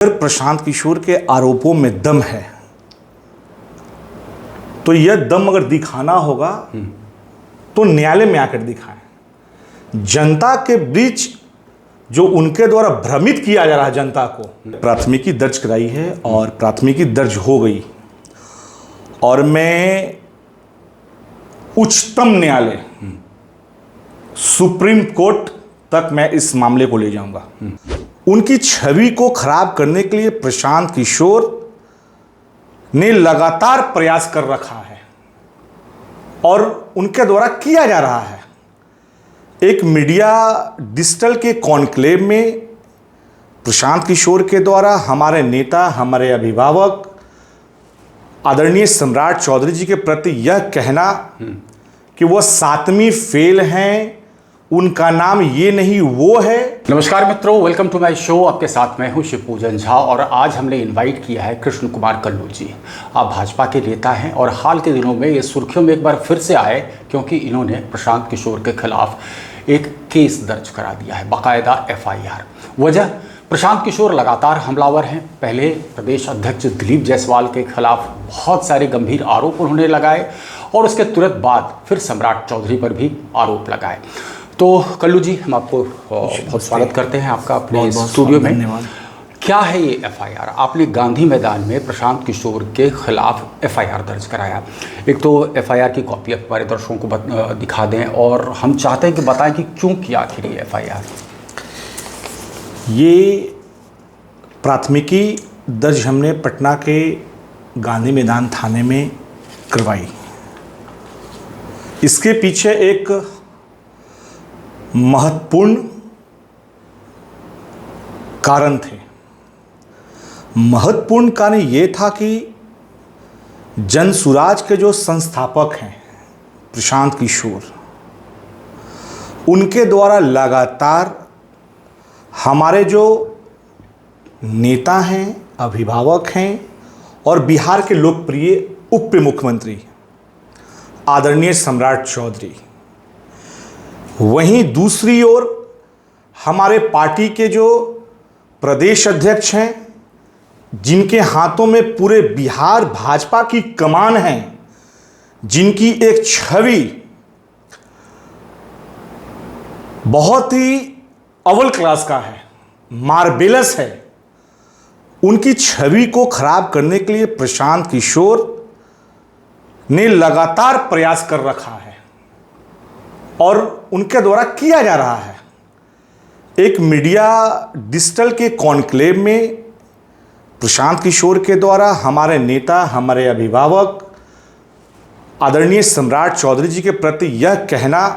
अगर प्रशांत किशोर के आरोपों में दम है तो यह दम अगर दिखाना होगा तो न्यायालय में आकर दिखाएं। जनता के बीच जो उनके द्वारा भ्रमित किया जा रहा है जनता को, प्राथमिकी दर्ज कराई है और प्राथमिकी दर्ज हो गई और मैं उच्चतम न्यायालय सुप्रीम कोर्ट तक मैं इस मामले को ले जाऊंगा। उनकी छवि को खराब करने के लिए प्रशांत किशोर ने लगातार प्रयास कर रखा है और उनके द्वारा किया जा रहा है। एक मीडिया डिजिटल के कॉन्क्लेव में प्रशांत किशोर के द्वारा हमारे नेता, हमारे अभिभावक आदरणीय सम्राट चौधरी जी के प्रति यह कहना कि वह 7वीं फेल हैं, उनका नाम ये नहीं वो है। नमस्कार मित्रों, वेलकम टू माय शो। आपके साथ मैं हूं शिवपूजन झा और आज हमने इनवाइट किया है कृष्ण कुमार कल्लू जी। आप भाजपा के नेता हैं और हाल के दिनों में ये सुर्खियों में एक बार फिर से आए क्योंकि इन्होंने प्रशांत किशोर के खिलाफ एक केस दर्ज करा दिया है, बाकायदा FIR। वजह, प्रशांत किशोर लगातार हमलावर हैं। पहले प्रदेश अध्यक्ष दिलीप जायसवाल के खिलाफ बहुत सारे गंभीर आरोप उन्होंने लगाए और उसके तुरंत बाद फिर सम्राट चौधरी पर भी आरोप लगाए। तो कल्लू जी, हम आपको बहुत स्वागत करते हैं आपका अपने स्टूडियो में। धन्यवाद। क्या है ये FIR? आपने गांधी मैदान में प्रशांत किशोर के खिलाफ FIR दर्ज कराया। एक तो FIR की कॉपी हमारे दर्शकों को दिखा दें और हम चाहते हैं कि बताएं कि क्यों किया आखिर ये FIR। ये प्राथमिकी दर्ज हमने पटना के गांधी मैदान थाने में करवाई। इसके पीछे एक महत्वपूर्ण कारण थे। महत्वपूर्ण कारण ये था कि जनसुराज के जो संस्थापक हैं प्रशांत किशोर, उनके द्वारा लगातार हमारे जो नेता हैं, अभिभावक हैं और बिहार के लोकप्रिय उप मुख्यमंत्री आदरणीय सम्राट चौधरी, वहीं दूसरी ओर हमारे पार्टी के जो प्रदेश अध्यक्ष हैं, जिनके हाथों में पूरे बिहार भाजपा की कमान है, जिनकी एक छवि बहुत ही अव्वल क्लास का है, मार्वेलस है, उनकी छवि को खराब करने के लिए प्रशांत किशोर ने लगातार प्रयास कर रखा है और उनके द्वारा किया जा रहा है। एक मीडिया डिजिटल के कॉन्क्लेव में प्रशांत किशोर के द्वारा हमारे नेता, हमारे अभिभावक आदरणीय सम्राट चौधरी जी के प्रति यह कहना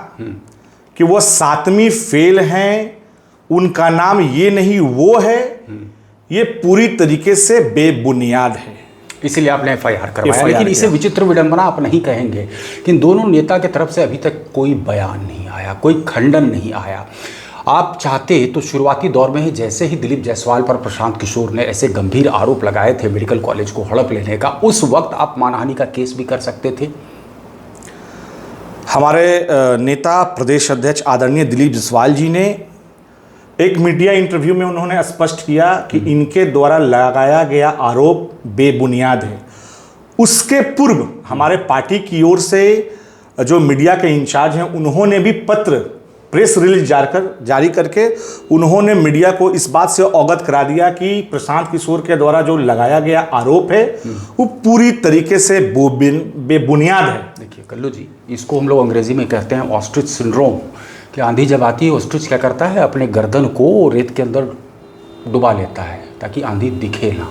कि वह 7वीं फेल हैं, उनका नाम ये नहीं वो है, ये पूरी तरीके से बेबुनियाद है। इसीलिए आपने FIR करवाया। लेकिन इसे विचित्र विडंबना आप नहीं कहेंगे कि दोनों नेता की तरफ से अभी तक कोई बयान नहीं आया, कोई खंडन नहीं आया। आप चाहते तो शुरुआती दौर में ही, जैसे ही दिलीप जायसवाल पर प्रशांत किशोर ने ऐसे गंभीर आरोप लगाए थे मेडिकल कॉलेज को हड़प लेने का, उस वक्त आप मानहानि का केस भी कर सकते थे। हमारे नेता प्रदेश अध्यक्ष आदरणीय दिलीप जायसवाल जी ने एक मीडिया इंटरव्यू में उन्होंने स्पष्ट किया कि इनके द्वारा लगाया गया आरोप बेबुनियाद है। उसके पूर्व हमारे पार्टी की ओर से जो मीडिया के इंचार्ज हैं, उन्होंने भी पत्र, प्रेस रिलीज जारी करके उन्होंने मीडिया को इस बात से अवगत करा दिया कि प्रशांत किशोर के द्वारा जो लगाया गया आरोप है वो पूरी तरीके से बेबुनियाद है। देखिए कल्लू जी, इसको हम लोग अंग्रेजी में कहते हैं ऑस्ट्रिच सिंड्रोम। कि आंधी जब आती है, ऑस्ट्रिच क्या करता है, अपने गर्दन को रेत के अंदर डुबा लेता है ताकि आंधी दिखे ना।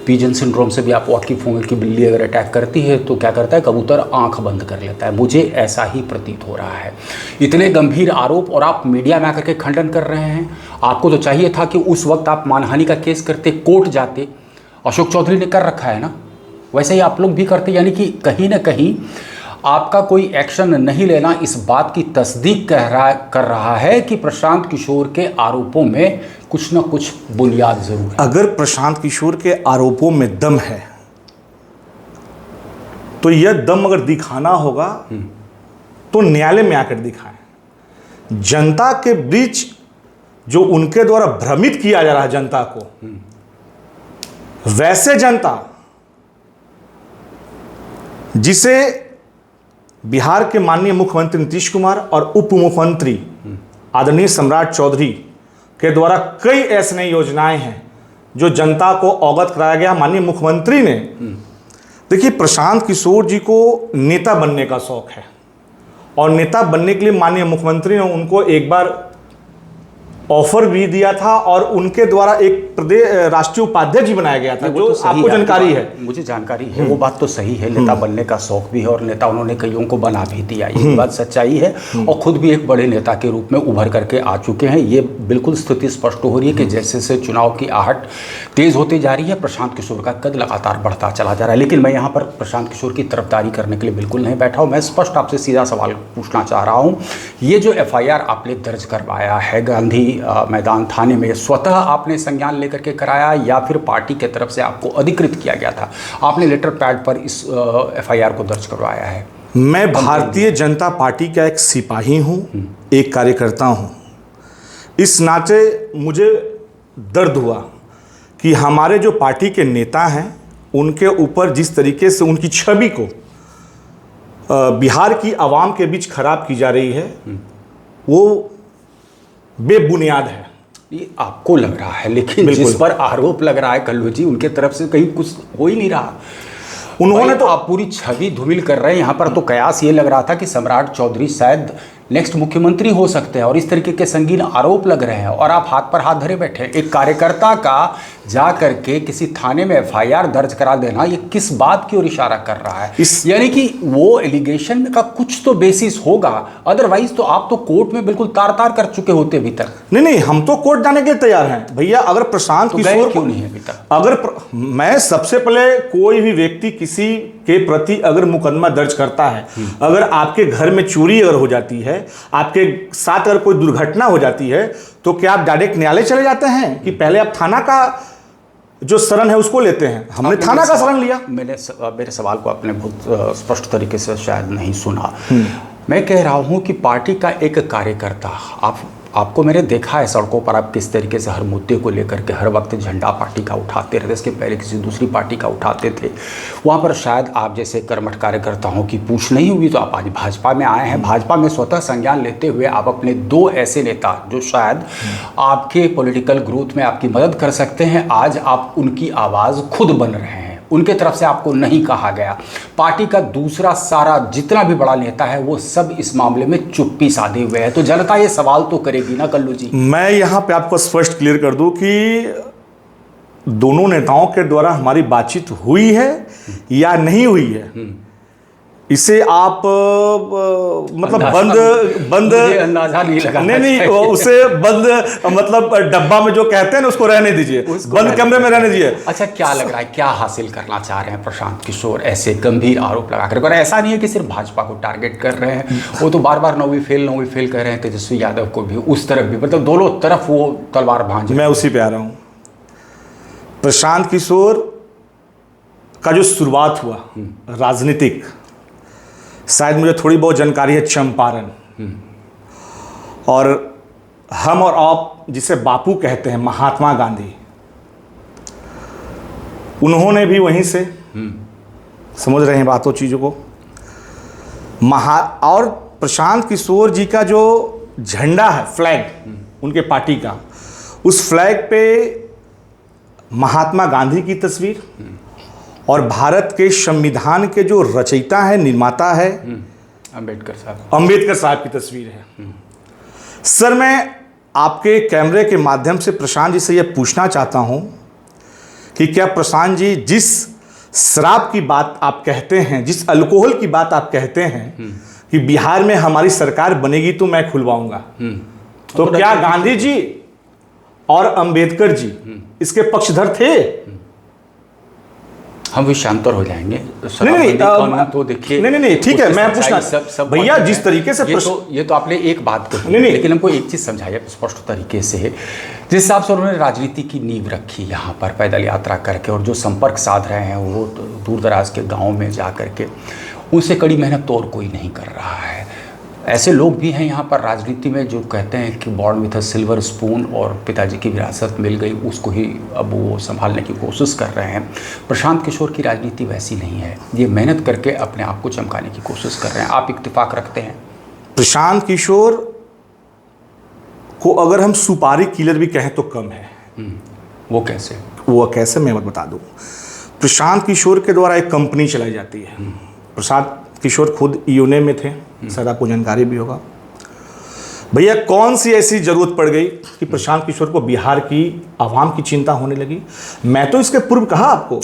पीजन सिंड्रोम से भी आप वाकिफ होंगे कि बिल्ली अगर अटैक करती है तो क्या करता है, कबूतर आंख बंद कर लेता है। मुझे ऐसा ही प्रतीत हो रहा है। इतने गंभीर आरोप और आप मीडिया में आकर के खंडन कर रहे हैं। आपको तो चाहिए था कि उस वक्त आप मानहानि का केस करते, कोर्ट जाते। अशोक चौधरी ने कर रखा है ना, वैसे ही आप लोग भी करते। यानी कि कहीं ना कहीं आपका कोई एक्शन नहीं लेना इस बात की तस्दीक कर रहा है कि प्रशांत किशोर के आरोपों में कुछ ना कुछ बुनियाद जरूर है। अगर प्रशांत किशोर के आरोपों में दम है तो यह दम अगर दिखाना होगा तो न्यायालय में आकर दिखाएं। जनता के बीच जो उनके द्वारा भ्रमित किया जा रहा है जनता को, वैसे जनता जिसे बिहार के माननीय मुख्यमंत्री नीतीश कुमार और उप मुख्यमंत्री आदरणीय सम्राट चौधरी के द्वारा कई ऐसी नई योजनाएं हैं जो जनता को अवगत कराया गया। माननीय मुख्यमंत्री ने, देखिए, प्रशांत किशोर जी को नेता बनने का शौक है और नेता बनने के लिए माननीय मुख्यमंत्री ने उनको एक बार ऑफर भी दिया था और उनके द्वारा एक प्रदेश राष्ट्रीय उपाध्यक्ष भी बनाया गया था, जो तो आपको जानकारी है। मुझे जानकारी है, वो बात तो सही है। नेता बनने का शौक भी है और नेता उन्होंने कईयों को बना भी दिया, ये बात सच्चाई है। और खुद भी एक बड़े नेता के रूप में उभर करके आ चुके हैं। ये बिल्कुल स्थिति स्पष्ट हो रही है कि जैसे जैसे चुनाव की आहट तेज होती जा रही है, प्रशांत किशोर का कद लगातार बढ़ता चला जा रहा है। लेकिन मैं यहाँ पर प्रशांत किशोर की तरफदारी करने के लिए बिल्कुल नहीं बैठा हूँ। मैं स्पष्ट आपसे सीधा सवाल पूछना चाह रहा हूँ। ये जो FIR आपने दर्ज करवाया है गांधी मैदान थाने में, स्वतः आपने संज्ञान लेकर के कराया या फिर पार्टी के तरफ से आपको अधिकृत किया गया था? आपने लेटर पैड पर इस FIR को दर्ज करवाया है? मैं भारतीय जनता पार्टी का एक सिपाही हूं, एक कार्यकर्ता हूं। इस नाते मुझे दर्द हुआ कि हमारे जो पार्टी के नेता हैं उनके ऊपर जिस तरीके से उनकी छवि को बिहार की आवाम के बीच खराब की जा रही है, वो बेबुनियाद है। ये आपको लग रहा है, लेकिन जिस पर आरोप लग रहा है कल्लू जी, उनके तरफ से कहीं कुछ हो ही नहीं रहा। उन्होंने तो आप पूरी छवि धूमिल कर रहे हैं। यहाँ पर तो कयास ये लग रहा था कि सम्राट चौधरी शायद नेक्स्ट मुख्यमंत्री हो सकते हैं और इस तरीके के संगीन आरोप लग रहे हैं और आप हाथ पर हाथ धरे बैठे। एक कार्यकर्ता का जा करके किसी थाने में FIR दर्ज करा देना, ये किस बात की ओर इशारा कर रहा है? यानी कि वो एलिगेशन का कुछ तो बेसिस होगा, अदरवाइज तो आप तो कोर्ट में बिल्कुल तार तार कर चुके होते अभी तक। नहीं, हम तो कोर्ट जाने के लिए तैयार हैं भैया। अगर प्रशांत किशोर क्यों नहीं है अभी तक? मैं सबसे पहले, कोई भी व्यक्ति किसी के प्रति अगर मुकदमा दर्ज करता है, अगर आपके घर में चोरी अगर हो जाती है, आपके साथ अगर कोई दुर्घटना हो जाती है, तो क्या आप डायरेक्ट न्यायालय चले जाते हैं कि पहले आप थाना का जो शरण है उसको लेते हैं? हमने थाना का शरण लिया। मेरे सवाल को आपने बहुत स्पष्ट तरीके से शायद नहीं सुना। मैं कह रहा हूं कि पार्टी का एक कार्यकर्ता, आपको मैंने देखा है सड़कों पर आप किस तरीके से हर मुद्दे को लेकर के हर वक्त झंडा पार्टी का उठाते रहते, इसके पहले किसी दूसरी पार्टी का उठाते थे। वहाँ पर शायद आप जैसे कर्मठ कार्यकर्ताओं की पूछ नहीं हुई, तो आप आज भाजपा में आए हैं। भाजपा में स्वतः संज्ञान लेते हुए आप अपने 2 ऐसे नेता जो शायद आपके पॉलिटिकल ग्रोथ में आपकी मदद कर सकते हैं, आज आप उनकी आवाज़ खुद बन रहे हैं। उनके तरफ से आपको नहीं कहा गया। पार्टी का दूसरा सारा जितना भी बड़ा नेता है वो सब इस मामले में चुप्पी साधे हुए है, तो जनता ये सवाल तो करेगी ना कल्लू जी। मैं यहाँ पे आपको स्पष्ट क्लियर कर दूं कि दोनों नेताओं के द्वारा हमारी बातचीत हुई है या नहीं हुई है, इसे आप मतलब बंद अंदाजा नहीं लगा। नहीं, उसे बंद मतलब डब्बा में जो कहते हैं ना उसको रहने दीजिए, बंद कमरे में रहने दीजिए। अच्छा, क्या लग रहा है, क्या हासिल करना चाह रहे हैं प्रशांत किशोर ऐसे गंभीर आरोप लगा कर? और ऐसा नहीं है कि सिर्फ भाजपा को टारगेट कर रहे हैं, वो तो बार बार 9वीं फेल कह रहे हैं तेजस्वी यादव को भी, उस तरफ भी, मतलब दोनों तरफ वो तलवार भांज। मैं उसी पे आ रहा हूँ। प्रशांत किशोर का जो शुरुआत हुआ राजनीतिक, शायद मुझे थोड़ी बहुत जानकारी है चंपारण, और हम और आप जिसे बापू कहते हैं, महात्मा गांधी, उन्होंने भी वहीं से, समझ रहे हैं बातों चीज़ों को, और प्रशांत किशोर जी का जो झंडा है, फ्लैग उनके पार्टी का, उस फ्लैग पे महात्मा गांधी की तस्वीर और भारत के संविधान के जो रचयिता है, निर्माता है, अंबेडकर साहब की तस्वीर है। सर, मैं आपके कैमरे के माध्यम से प्रशांत जी से यह पूछना चाहता हूं कि क्या प्रशांत जी, जिस शराब की बात आप कहते हैं, जिस अल्कोहल की बात आप कहते हैं कि बिहार में हमारी सरकार बनेगी तो मैं खुलवाऊंगा, तो क्या गांधी जी और अंबेडकर जी इसके पक्षधर थे? हम भी शांतर हो जाएंगे। तो देखिए, नहीं, ठीक है, मैं पूछना भैया, जिस तरीके से ये तो आपने एक बात कही, लेकिन हमको एक चीज़ समझाइए स्पष्ट तरीके से। जिस हिसाब से उन्होंने राजनीति की नींव रखी यहाँ पर पैदल यात्रा करके, और जो संपर्क साध रहे हैं वो दूर दराज के गाँव में जा करके, उनसे कड़ी मेहनत तो और कोई नहीं कर रहा है। ऐसे लोग भी हैं यहाँ पर राजनीति में जो कहते हैं कि born with a silver spoon और पिताजी की विरासत मिल गई, उसको ही अब वो संभालने की कोशिश कर रहे हैं। प्रशांत किशोर की राजनीति वैसी नहीं है, ये मेहनत करके अपने आप को चमकाने की कोशिश कर रहे हैं। आप इत्तेफाक रखते हैं? प्रशांत किशोर को अगर हम सुपारी किलर भी कहें तो कम है। वो कैसे? वो कैसे मैं बता दूं। प्रशांत किशोर के द्वारा एक कंपनी चलाई जाती है। प्रशांत किशोर खुद यूने में थे, शायद आपको जानकारी भी होगा। भैया कौन सी ऐसी जरूरत पड़ गई कि प्रशांत किशोर को बिहार की आवाम की चिंता होने लगी? मैं तो इसके पूर्व कहा आपको,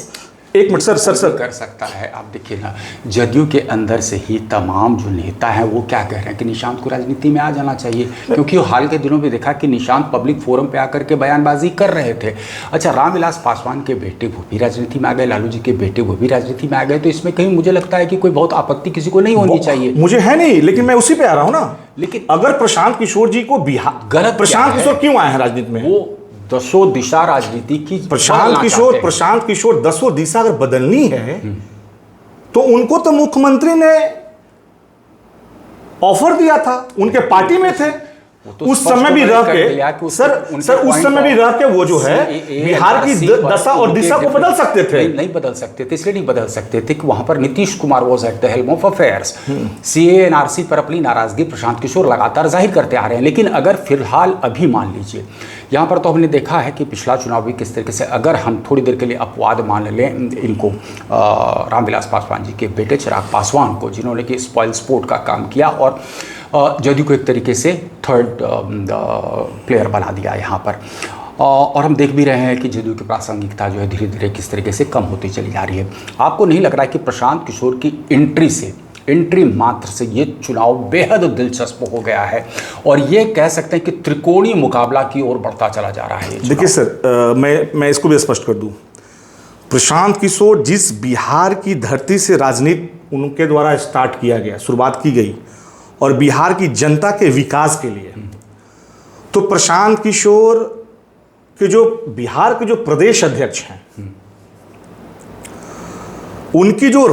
एक मिनट सर कर सकता है। आप देखिए ना, जदयू के अंदर से ही तमाम जो नेता हैं वो क्या कह रहे हैं कि निशांत को राजनीति में आ जाना चाहिए, क्योंकि हाल के दिनों में देखा कि निशांत पब्लिक फोरम पे आकर के बयानबाजी कर रहे थे। अच्छा, रामविलास पासवान के बेटे वो भी राजनीति में आ गए, लालू जी के बेटे वो भी राजनीति में आ गए, तो इसमें कहीं मुझे लगता है कि कोई बहुत आपत्ति किसी को नहीं होनी चाहिए। मुझे है नहीं, लेकिन मैं उसी पे आ रहा हूँ ना। लेकिन अगर प्रशांत किशोर जी को बिहार गलत, प्रशांत किशोर क्यों आए हैं राजनीति में? वो दसों दिशा राजनीति की प्रशांत किशोर दसों दिशा अगर बदलनी है तो उनको तो मुख्यमंत्री ने ऑफर दिया था, उनके पार्टी में थे। उस समय भी रह के सर उस समय भी रह के वो जो है बिहार की दशा और दिशा को बदल सकते थे। नहीं बदल सकते थे, इसलिए नहीं बदल सकते थे कि वहां पर Nitish Kumar was at the helm of affairs. CA NRC पर अपनी नाराजगी प्रशांत किशोर लगातार जाहिर करते आ रहे हैं। लेकिन अगर फिलहाल अभी मान लीजिए, यहाँ पर तो हमने देखा है कि पिछला चुनाव भी किस तरीके से, अगर हम थोड़ी देर के लिए अपवाद मान लें इनको, रामविलास पासवान जी के बेटे चिराग पासवान को, जिन्होंने कि स्पॉइल स्पोर्ट का काम किया और जदयू को एक तरीके से थर्ड प्लेयर बना दिया यहाँ पर। और हम देख भी रहे हैं कि जदयू की प्रासंगिकता जो है धीरे धीरे किस तरीके से कम होती चली जा रही है। आपको नहीं लग रहा है कि प्रशांत किशोर की एंट्री मात्र से ये चुनाव बेहद दिलचस्प हो गया है और ये कह सकते हैं कि त्रिकोणीय मुकाबला की ओर बढ़ता चला जा रहा है? देखिए सर, मैं इसको भी स्पष्ट कर दूं। प्रशांत किशोर जिस बिहार की धरती से राजनीति उनके द्वारा स्टार्ट किया गया, शुरुआत की गई और बिहार की जनता के विकास के लिए, तो प्रशांत किशोर के जो बिहार के जो प्रदेश अध्यक्ष हैं, उनकी जो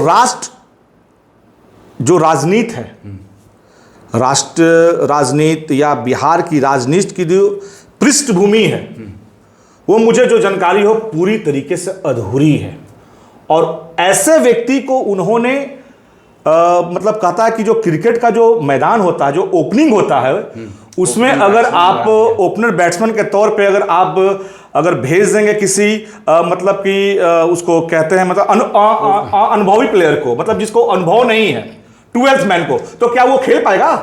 राजनीति है, राष्ट्र राजनीति या बिहार की राजनीति की जो पृष्ठभूमि है, वो मुझे जो जानकारी हो पूरी तरीके से अधूरी है। और ऐसे व्यक्ति को उन्होंने मतलब कहता है कि जो क्रिकेट का जो मैदान होता है, जो ओपनिंग होता है, उसमें अगर आप ओपनर बैट्समैन के तौर पे अगर भेज देंगे किसी मतलब कि उसको कहते हैं मतलब अनुभवी प्लेयर को, मतलब जिसको अनुभव नहीं है, 12th मैन को, तो क्या वो खेल पाएगा?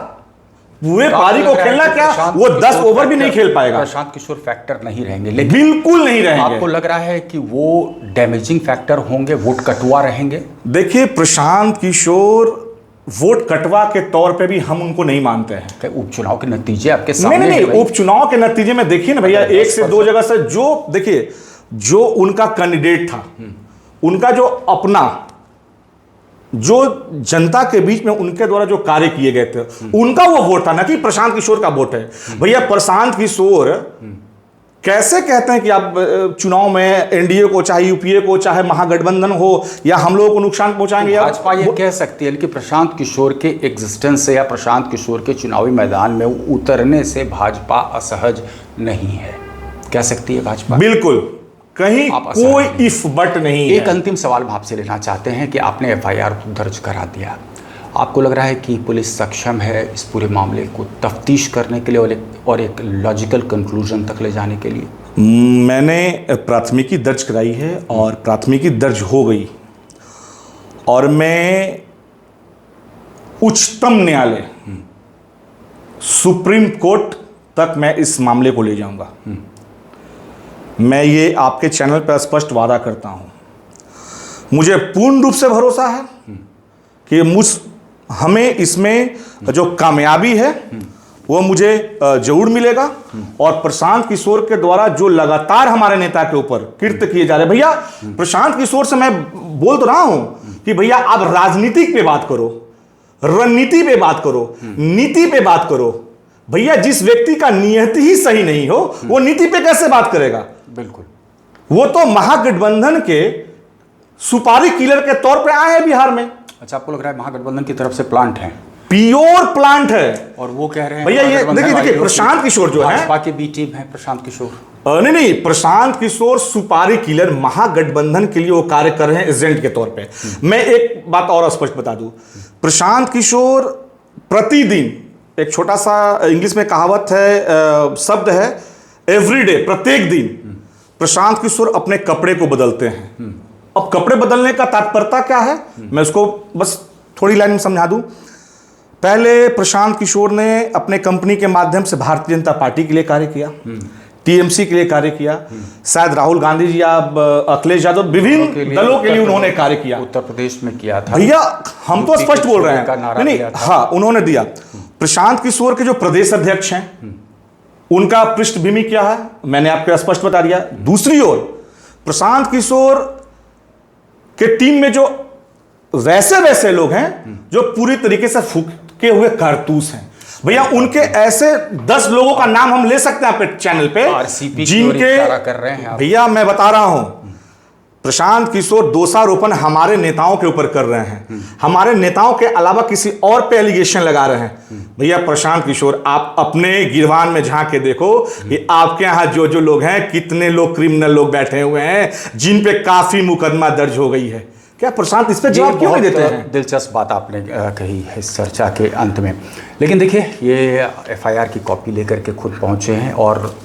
पूरे पारी को खेलना क्या, वो 10 ओवर भी नहीं खेल पाएगा। प्रशांत किशोर फैक्टर नहीं रहेंगे, लेकिन बिल्कुल नहीं रहेंगे। आपको लग रहा है कि वो डैमेजिंग फैक्टर होंगे, वोट कटवा रहेंगे? देखिए, प्रशांत किशोर वोट कटवा के तौर पे भी हम उनको नहीं मानते हैं। उपचुनाव के नतीजे आपके सामने नहीं, उपचुनाव के नतीजे में देखिए ना भैया, 1 से 2 जगह से जो उनका कैंडिडेट था, उनका जो अपना जो जनता के बीच में उनके द्वारा जो कार्य किए गए थे, उनका वो वोट था, ना कि प्रशांत किशोर का वोट है। भैया प्रशांत किशोर कैसे कहते हैं कि आप चुनाव में एनडीए को, चाहे यूपीए को, चाहे महागठबंधन हो, या हम लोगों को नुकसान पहुंचाएंगे? भाजपा ये कह सकती है कि प्रशांत किशोर के एग्जिस्टेंस से या प्रशांत किशोर के चुनावी मैदान में उतरने से भाजपा असहज नहीं है, कह सकती है भाजपा? बिल्कुल, कहीं कोई इफ बट नहीं है। एक अंतिम सवाल हम आपसे लेना चाहते हैं कि आपने एफआईआर दर्ज करा दिया, आपको लग रहा है कि पुलिस सक्षम है इस पूरे मामले को तफ्तीश करने के लिए और एक लॉजिकल कंक्लूजन तक ले जाने के लिए? मैंने प्राथमिकी दर्ज कराई है और प्राथमिकी दर्ज हो गई, और मैं उच्चतम न्यायालय, सुप्रीम कोर्ट तक मैं इस मामले को ले जाऊंगा। मैं ये आपके चैनल पर स्पष्ट वादा करता हूं। मुझे पूर्ण रूप से भरोसा है कि हमें इसमें जो कामयाबी है वो मुझे जरूर मिलेगा। और प्रशांत किशोर के द्वारा जो लगातार हमारे नेता के ऊपर कृत्य किए जा रहे हैं, भैया प्रशांत किशोर से मैं बोल तो रहा हूं कि भैया आप राजनीतिक पे बात करो, रणनीति पे बात करो, नीति पे बात करो। भैया जिस व्यक्ति का नियति ही सही नहीं हो, वो नीति पे कैसे बात करेगा? बिल्कुल, वो तो महागठबंधन के सुपारी किलर के तौर पे आए हैं बिहार में। अच्छा, आपको लग रहा है महागठबंधन की तरफ से प्लांट है? प्योर प्लांट है। और वो कह रहे हैं भैया ये देखिए प्रशांत किशोर जो है, भाजपा के बी टीम है प्रशांत किशोर। नहीं, प्रशांत किशोर सुपारी किलर महागठबंधन के लिए वो कार्य कर रहे हैं एजेंट के तौर पे। मैं एक बात और स्पष्ट बता दूं, प्रशांत किशोर प्रतिदिन, एक छोटा सा इंग्लिश में कहावत है, शब्द है एवरीडे, प्रत्येक दिन प्रशांत किशोर अपने कपड़े को बदलते हैं। अब कपड़े बदलने का तात्पर्य क्या है, मैं उसको बस थोड़ी लाइन में समझा दूं। पहले प्रशांत किशोर ने अपने कंपनी के माध्यम से भारतीय जनता पार्टी के लिए कार्य किया, टीएमसी के लिए कार्य किया, शायद राहुल गांधी जी या अखिलेश यादव विभिन्न दलों के लिए उन्होंने कार्य किया, उत्तर प्रदेश में किया था। भैया हम तो स्पष्ट बोल रहे हैं, नहीं हाँ उन्होंने दिया। प्रशांत किशोर के जो प्रदेश अध्यक्ष हैं उनका पृष्ठभूमि क्या है मैंने आपको स्पष्ट बता दिया। दूसरी ओर प्रशांत किशोर के टीम में जो वैसे लोग हैं जो पूरी तरीके से फूके हुए कारतूस हैं, भैया उनके ऐसे 10 लोगों का नाम हम ले सकते हैं आपके चैनल पे जिनके कर रहे हैं। भैया मैं बता रहा हूं, प्रशांत किशोर दोषारोपण हमारे नेताओं के ऊपर कर रहे हैं, हमारे नेताओं के अलावा किसी और पे एलिगेशन लगा रहे हैं। भैया प्रशांत किशोर आप अपने गिरवान में झांक के देखो कि आपके यहाँ जो जो लोग हैं, कितने लोग क्रिमिनल लोग बैठे हुए हैं जिन पे काफी मुकदमा दर्ज हो गई है। क्या प्रशांत इस पे जवाब क्यों नहीं देते हैं? दिलचस्प बात आपने कही है इस चर्चा के अंत में। लेकिन देखिए ये एफआईआर की कॉपी लेकर के खुद पहुंचे हैं और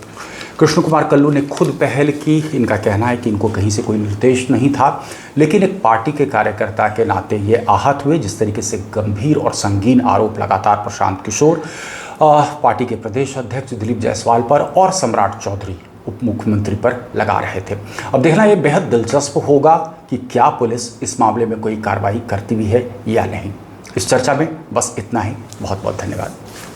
कृष्ण कुमार कल्लू ने खुद पहल की। इनका कहना है कि इनको कहीं से कोई निर्देश नहीं था, लेकिन एक पार्टी के कार्यकर्ता के नाते ये आहत हुए जिस तरीके से गंभीर और संगीन आरोप लगातार प्रशांत किशोर, पार्टी के प्रदेश अध्यक्ष दिलीप जायसवाल पर और सम्राट चौधरी उप मुख्यमंत्री पर लगा रहे थे। अब देखना ये बेहद दिलचस्प होगा कि क्या पुलिस इस मामले में कोई कार्रवाई करती भी है या नहीं। इस चर्चा में बस इतना ही। बहुत बहुत धन्यवाद।